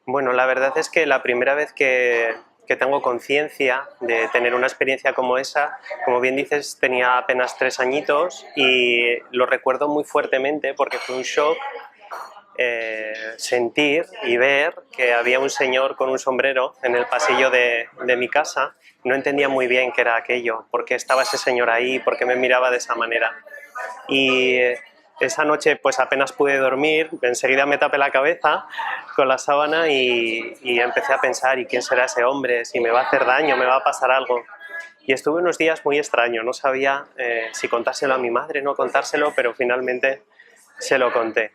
Bueno, la verdad es que la primera vez que tengo conciencia de tener una experiencia como esa, como bien dices, tenía apenas 3 añitos y lo recuerdo muy fuertemente porque fue un shock sentir y ver que había un señor con un sombrero en el pasillo de mi casa. No entendía muy bien qué era aquello, por qué estaba ese señor ahí, por qué me miraba de esa manera. Y esa noche pues apenas pude dormir, enseguida me tapé la cabeza con la sábana y empecé a pensar, ¿y quién será ese hombre? Si me va a hacer daño, me va a pasar algo. Y estuve unos días muy extraño, no sabía si contárselo a mi madre, no contárselo, pero finalmente se lo conté.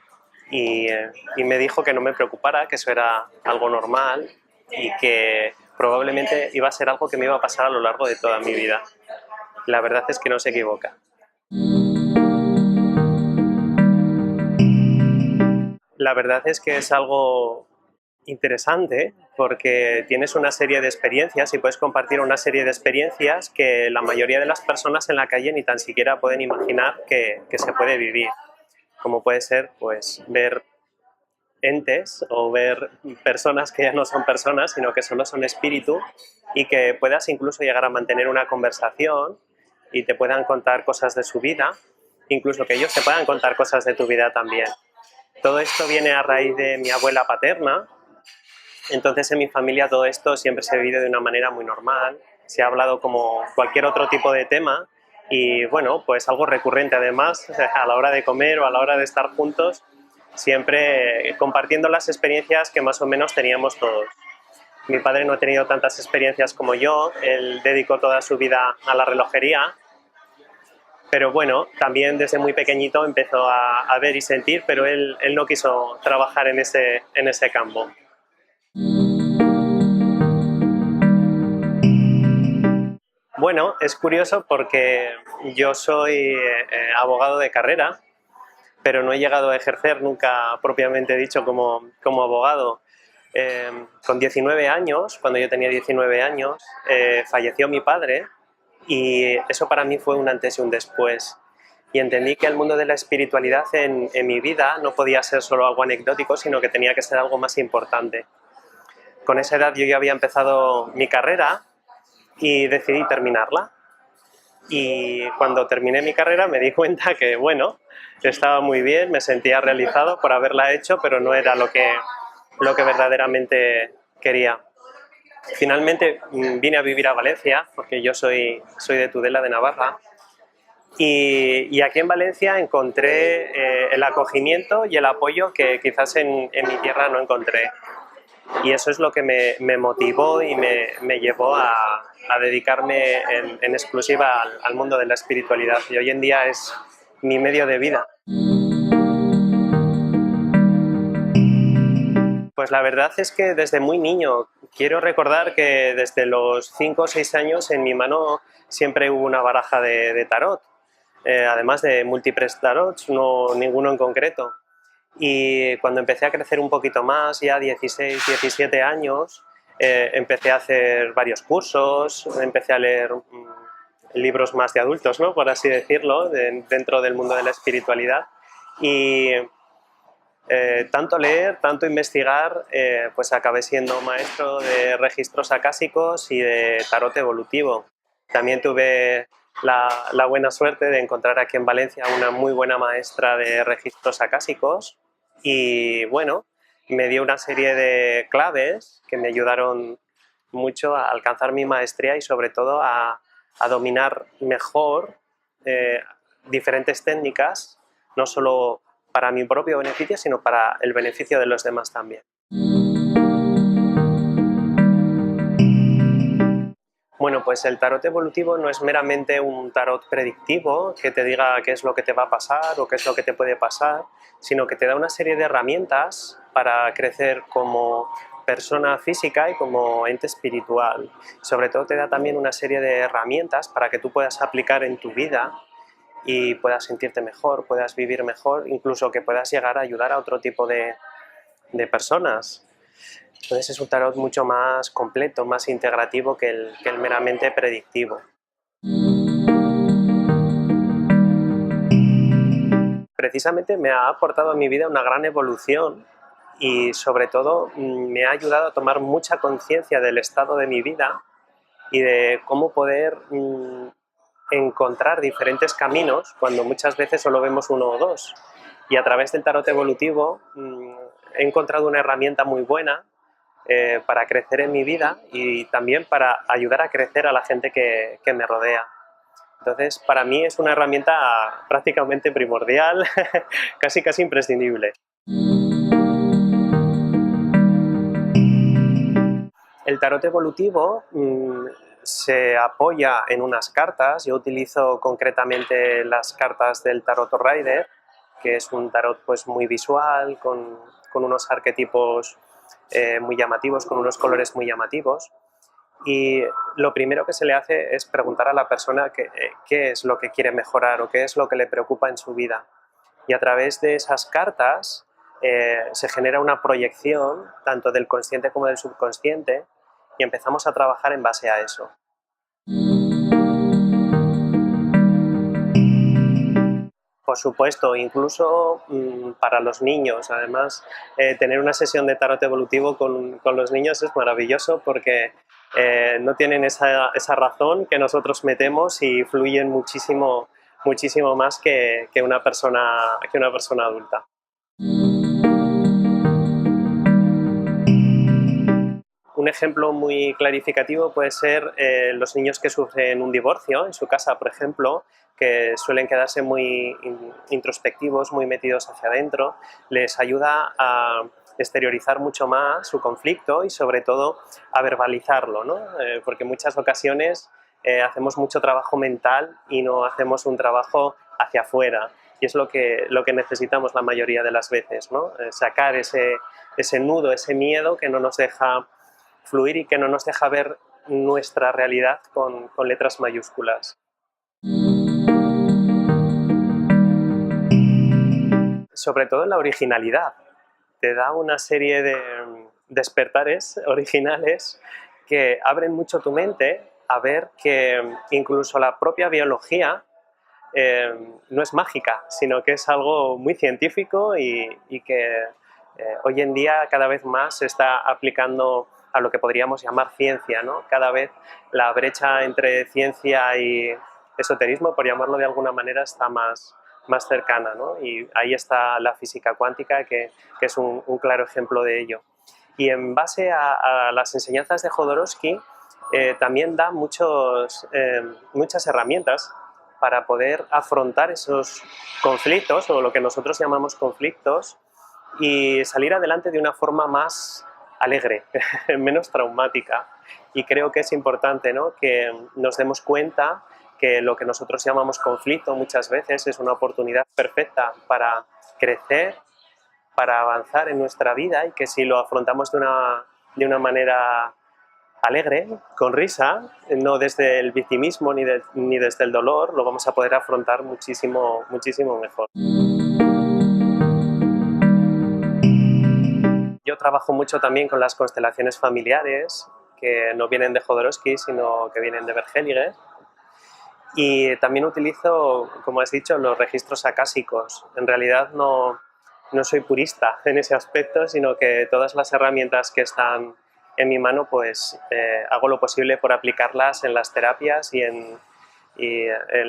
Y me dijo que no me preocupara, que eso era algo normal y que probablemente iba a ser algo que me iba a pasar a lo largo de toda mi vida. La verdad es que no se equivoca. La verdad es que es algo interesante porque tienes una serie de experiencias y puedes compartir una serie de experiencias que la mayoría de las personas en la calle ni tan siquiera pueden imaginar que se puede vivir. Como puede ser pues ver entes o ver personas que ya no son personas, sino que solo son espíritu y que puedas incluso llegar a mantener una conversación y te puedan contar cosas de su vida, incluso que ellos te puedan contar cosas de tu vida también. Todo esto viene a raíz de mi abuela paterna, entonces en mi familia todo esto siempre se vive de una manera muy normal, se ha hablado como cualquier otro tipo de tema y bueno, pues algo recurrente además a la hora de comer o a la hora de estar juntos, siempre compartiendo las experiencias que más o menos teníamos todos. Mi padre no ha tenido tantas experiencias como yo, él dedicó toda su vida a la relojería, pero bueno, también desde muy pequeñito empezó a ver y sentir, pero él no quiso trabajar en ese campo. Bueno, es curioso porque yo soy abogado de carrera, pero no he llegado a ejercer nunca propiamente dicho como abogado. Con 19 años, cuando yo tenía 19 años, falleció mi padre y eso para mí fue un antes y un después. Y entendí que el mundo de la espiritualidad en mi vida no podía ser solo algo anecdótico, sino que tenía que ser algo más importante. Con esa edad yo ya había empezado mi carrera y decidí terminarla. Y cuando terminé mi carrera me di cuenta que, bueno, estaba muy bien, me sentía realizado por haberla hecho, pero no era lo que verdaderamente quería. Finalmente vine a vivir a Valencia, porque yo soy de Tudela, de Navarra, y aquí en Valencia encontré el acogimiento y el apoyo que quizás en mi tierra no encontré. Y eso es lo que me motivó y me llevó a dedicarme en exclusiva al mundo de la espiritualidad. Y hoy en día es mi medio de vida. Pues la verdad es que desde muy niño, quiero recordar que desde los 5 o 6 años en mi mano siempre hubo una baraja de tarot, además de múltiples tarots, no ninguno en concreto. Y cuando empecé a crecer un poquito más, ya 16, 17 años, empecé a hacer varios cursos, empecé a leer libros más de adultos, ¿no? Por así decirlo, dentro del mundo de la espiritualidad. Y tanto leer, tanto investigar, pues acabé siendo maestro de registros acásicos y de tarot evolutivo. También tuve la buena suerte de encontrar aquí en Valencia una muy buena maestra de registros acásicos y bueno, me dio una serie de claves que me ayudaron mucho a alcanzar mi maestría y sobre todo a dominar mejor diferentes técnicas, no solo para mi propio beneficio, sino para el beneficio de los demás también. Bueno, pues el tarot evolutivo no es meramente un tarot predictivo que te diga qué es lo que te va a pasar o qué es lo que te puede pasar, sino que te da una serie de herramientas para crecer como persona física y como ente espiritual. Sobre todo te da también una serie de herramientas para que tú puedas aplicar en tu vida y puedas sentirte mejor, puedas vivir mejor, incluso que puedas llegar a ayudar a otro tipo de personas. Entonces es un tarot mucho más completo, más integrativo que el meramente predictivo. precisamente me ha aportado a mi vida una gran evolución y sobre todo me ha ayudado a tomar mucha conciencia del estado de mi vida y de cómo poder encontrar diferentes caminos cuando muchas veces solo vemos uno o dos. Y a través del tarot evolutivo he encontrado una herramienta muy buena para crecer en mi vida y también para ayudar a crecer a la gente que me rodea. Entonces, para mí es una herramienta prácticamente primordial, casi imprescindible. El tarot evolutivo se apoya en unas cartas. Yo utilizo concretamente las cartas del Tarot Rider, que es un tarot pues, muy visual, con unos arquetipos muy llamativos, con unos colores muy llamativos. Y lo primero que se le hace es preguntar a la persona qué es lo que quiere mejorar o qué es lo que le preocupa en su vida. Y a través de esas cartas se genera una proyección tanto del consciente como del subconsciente y empezamos a trabajar en base a eso. Por supuesto, incluso para los niños. Además, tener una sesión de tarot evolutivo con los niños es maravilloso porque no tienen esa razón que nosotros metemos y fluyen muchísimo más que una persona adulta. Un ejemplo muy clarificativo puede ser los niños que sufren un divorcio en su casa, por ejemplo, que suelen quedarse muy introspectivos, muy metidos hacia adentro. Les ayuda a exteriorizar mucho más su conflicto y sobre todo a verbalizarlo, ¿no? Porque en muchas ocasiones hacemos mucho trabajo mental y no hacemos un trabajo hacia afuera. Y es lo que necesitamos la mayoría de las veces, ¿no? Sacar ese nudo, ese miedo que no nos deja fluir y que no nos deja ver nuestra realidad con letras mayúsculas. Sobre todo en la originalidad. Te da una serie de despertares originales que abren mucho tu mente a ver que incluso la propia biología no es mágica, sino que es algo muy científico y que hoy en día cada vez más se está aplicando a lo que podríamos llamar ciencia, ¿no? Cada vez la brecha entre ciencia y esoterismo, por llamarlo de alguna manera, está más cercana, ¿no? Y ahí está la física cuántica, que es un claro ejemplo de ello. Y en base a las enseñanzas de Jodorowsky, también da muchas herramientas para poder afrontar esos conflictos, o lo que nosotros llamamos conflictos, y salir adelante de una forma más alegre, menos traumática. Y creo que es importante, ¿no?, que nos demos cuenta que lo que nosotros llamamos conflicto muchas veces es una oportunidad perfecta para crecer, para avanzar en nuestra vida, y que si lo afrontamos de una manera alegre, con risa, no desde el victimismo ni desde el dolor, lo vamos a poder afrontar muchísimo mejor. Yo trabajo mucho también con las constelaciones familiares, que no vienen de Jodorowsky, sino que vienen de Bert Hellinger. Y también utilizo, como has dicho, los registros acásicos. En realidad no soy purista en ese aspecto, sino que todas las herramientas que están en mi mano, pues hago lo posible por aplicarlas en las terapias y en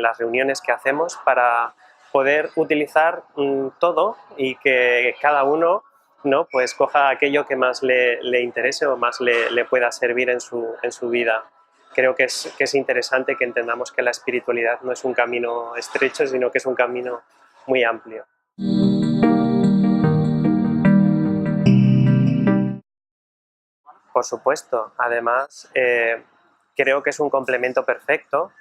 las reuniones que hacemos para poder utilizar todo y que cada uno, ¿no?, pues coja aquello que más le interese o más le pueda servir en su vida. Creo que es interesante que entendamos que la espiritualidad no es un camino estrecho, sino que es un camino muy amplio. Por supuesto. Además, creo que es un complemento perfecto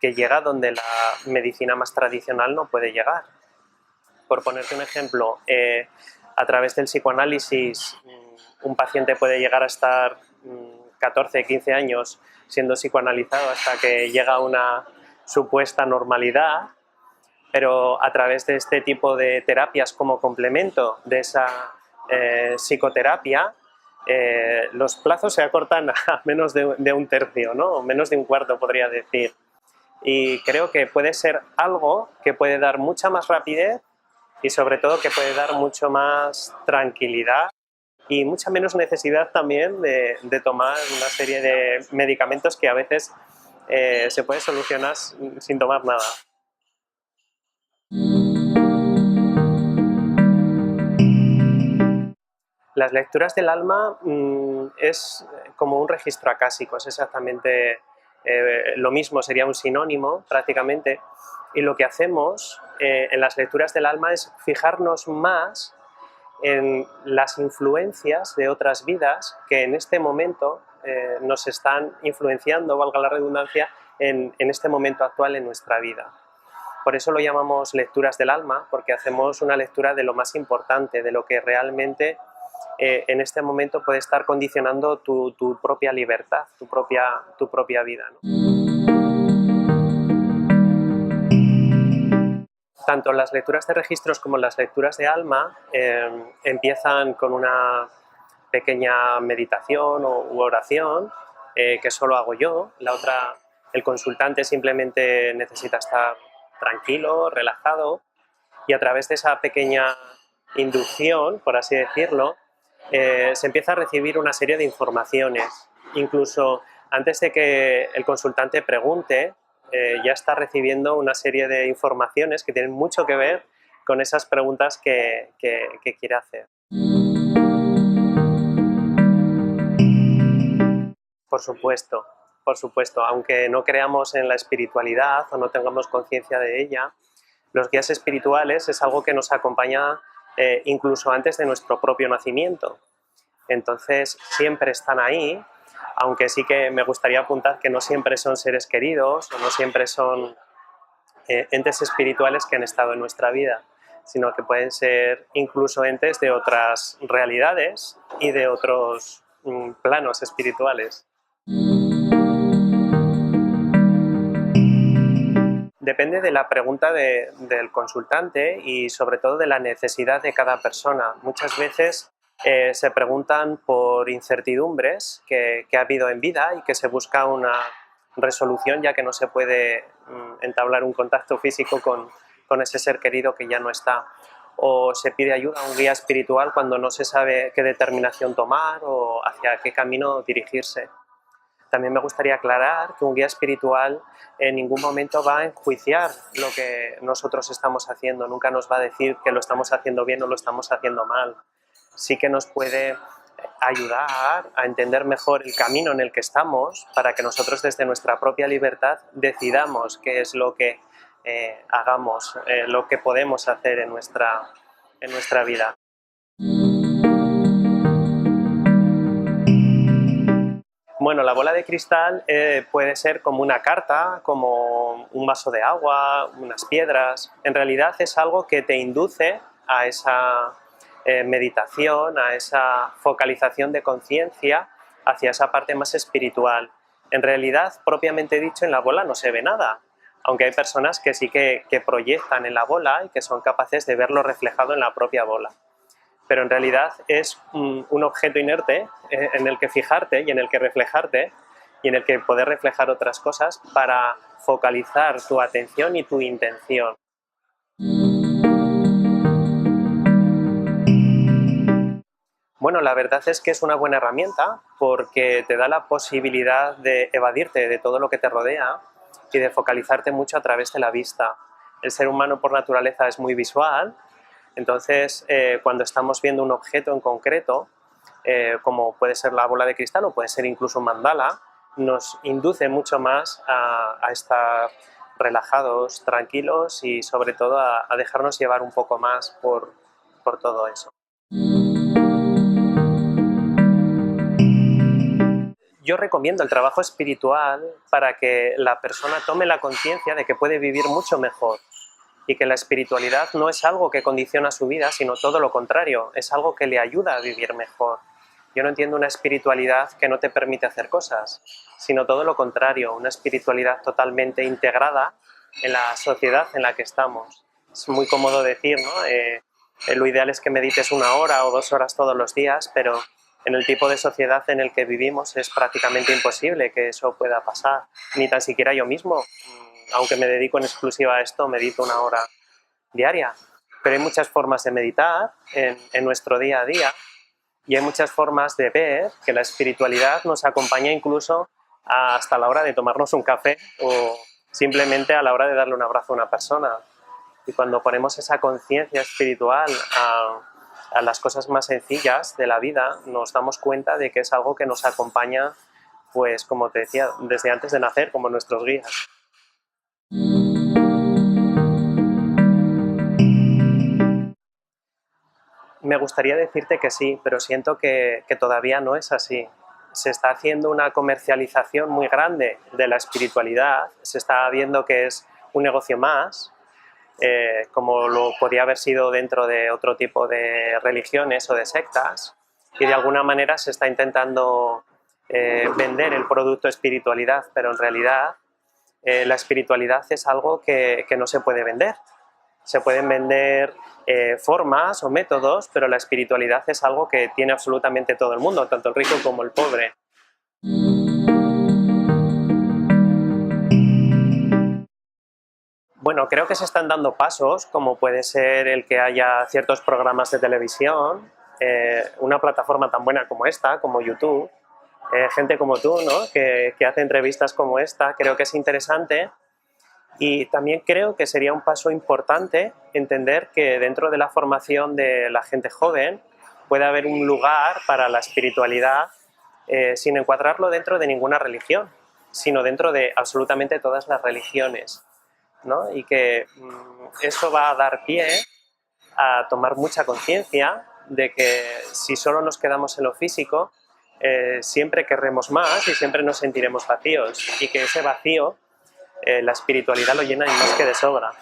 que llega donde la medicina más tradicional no puede llegar. Por ponerte un ejemplo, a través del psicoanálisis un paciente puede llegar a estar 14, 15 años siendo psicoanalizado hasta que llega a una supuesta normalidad, pero a través de este tipo de terapias como complemento de esa psicoterapia, los plazos se acortan a menos de un tercio, ¿no?, o menos de un cuarto, podría decir. Y creo que puede ser algo que puede dar mucha más rapidez y sobre todo que puede dar mucho más tranquilidad y mucha menos necesidad también de tomar una serie de medicamentos que a veces se puede solucionar sin tomar nada. Las lecturas del alma es como un registro acásico, es exactamente lo mismo, sería un sinónimo prácticamente, y lo que hacemos en las lecturas del alma es fijarnos más en las influencias de otras vidas que en este momento nos están influenciando, valga la redundancia, en este momento actual en nuestra vida. Por eso lo llamamos lecturas del alma, porque hacemos una lectura de lo más importante, de lo que realmente en este momento puede estar condicionando tu propia libertad, tu propia vida, ¿no? Tanto las lecturas de registros como las lecturas de alma empiezan con una pequeña meditación u oración que solo hago yo. La otra, el consultante simplemente necesita estar tranquilo, relajado, y a través de esa pequeña inducción, por así decirlo, se empieza a recibir una serie de informaciones. Incluso antes de que el consultante pregunte, ya está recibiendo una serie de informaciones que tienen mucho que ver con esas preguntas que quiere hacer. Por supuesto, aunque no creamos en la espiritualidad o no tengamos conciencia de ella, los guías espirituales es algo que nos acompaña incluso antes de nuestro propio nacimiento. Entonces siempre están ahí, aunque sí que me gustaría apuntar que no siempre son seres queridos o no siempre son entes espirituales que han estado en nuestra vida, sino que pueden ser incluso entes de otras realidades y de otros planos espirituales. Depende de la pregunta del consultante y sobre todo de la necesidad de cada persona. Muchas veces se preguntan por incertidumbres que ha habido en vida y que se busca una resolución, ya que no se puede entablar un contacto físico con ese ser querido que ya no está. O se pide ayuda a un guía espiritual cuando no se sabe qué determinación tomar o hacia qué camino dirigirse. También me gustaría aclarar que un guía espiritual en ningún momento va a enjuiciar lo que nosotros estamos haciendo, nunca nos va a decir que lo estamos haciendo bien o lo estamos haciendo mal. Sí que nos puede ayudar a entender mejor el camino en el que estamos para que nosotros desde nuestra propia libertad decidamos qué es lo que hagamos, lo que podemos hacer en nuestra vida. Bueno, la bola de cristal puede ser como una carta, como un vaso de agua, unas piedras. En realidad es algo que te induce a esa meditación, a esa focalización de conciencia hacia esa parte más espiritual. En realidad, propiamente dicho, en la bola no se ve nada, aunque hay personas que sí que proyectan en la bola y que son capaces de verlo reflejado en la propia bola. Pero en realidad es un objeto inerte en el que fijarte y en el que reflejarte y en el que poder reflejar otras cosas para focalizar tu atención y tu intención. Bueno, la verdad es que es una buena herramienta porque te da la posibilidad de evadirte de todo lo que te rodea y de focalizarte mucho a través de la vista. El ser humano por naturaleza es muy visual. Entonces, cuando estamos viendo un objeto en concreto, como puede ser la bola de cristal o puede ser incluso un mandala, nos induce mucho más a estar relajados, tranquilos y sobre todo a dejarnos llevar un poco más por todo eso. Yo recomiendo el trabajo espiritual para que la persona tome la conciencia de que puede vivir mucho mejor. Y que la espiritualidad no es algo que condiciona su vida, sino todo lo contrario, es algo que le ayuda a vivir mejor. Yo no entiendo una espiritualidad que no te permite hacer cosas, sino todo lo contrario, una espiritualidad totalmente integrada en la sociedad en la que estamos. Es muy cómodo decir, ¿no? Lo ideal es que medites 1 hora o 2 horas todos los días, pero en el tipo de sociedad en el que vivimos es prácticamente imposible que eso pueda pasar. Ni tan siquiera yo mismo, aunque me dedico en exclusiva a esto, medito 1 hora diaria. pero hay muchas formas de meditar en nuestro día a día y hay muchas formas de ver que la espiritualidad nos acompaña incluso hasta la hora de tomarnos un café o simplemente a la hora de darle un abrazo a una persona. Y cuando ponemos esa conciencia espiritual a las cosas más sencillas de la vida, nos damos cuenta de que es algo que nos acompaña, pues como te decía, desde antes de nacer, como nuestros guías. Me gustaría decirte que sí, pero siento que todavía no es así. Se está haciendo una comercialización muy grande de la espiritualidad, se está viendo que es un negocio más, como lo podía haber sido dentro de otro tipo de religiones o de sectas, y de alguna manera se está intentando vender el producto espiritualidad, pero en realidad la espiritualidad es algo que no se puede vender. Se pueden vender formas o métodos, pero la espiritualidad es algo que tiene absolutamente todo el mundo, tanto el rico como el pobre. Bueno, creo que se están dando pasos, como puede ser el que haya ciertos programas de televisión, una plataforma tan buena como esta, como YouTube, gente como tú, ¿no? que hace entrevistas como esta, creo que es interesante. Y también creo que sería un paso importante entender que dentro de la formación de la gente joven puede haber un lugar para la espiritualidad sin encuadrarlo dentro de ninguna religión, sino dentro de absolutamente todas las religiones, ¿no? Y que eso va a dar pie a tomar mucha conciencia de que si solo nos quedamos en lo físico, siempre querremos más y siempre nos sentiremos vacíos, y que ese vacío la espiritualidad lo llena y más que de sobra.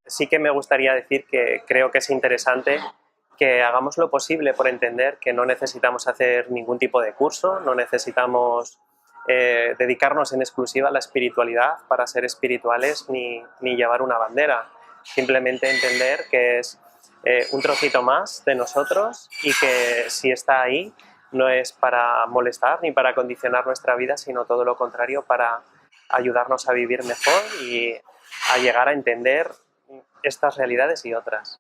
Sí que me gustaría decir que creo que es interesante que hagamos lo posible por entender que no necesitamos hacer ningún tipo de curso, no necesitamos dedicarnos en exclusiva a la espiritualidad para ser espirituales ni llevar una bandera. Simplemente entender que es un trocito más de nosotros y que si está ahí no es para molestar ni para condicionar nuestra vida, sino todo lo contrario, para ayudarnos a vivir mejor y a llegar a entender estas realidades y otras.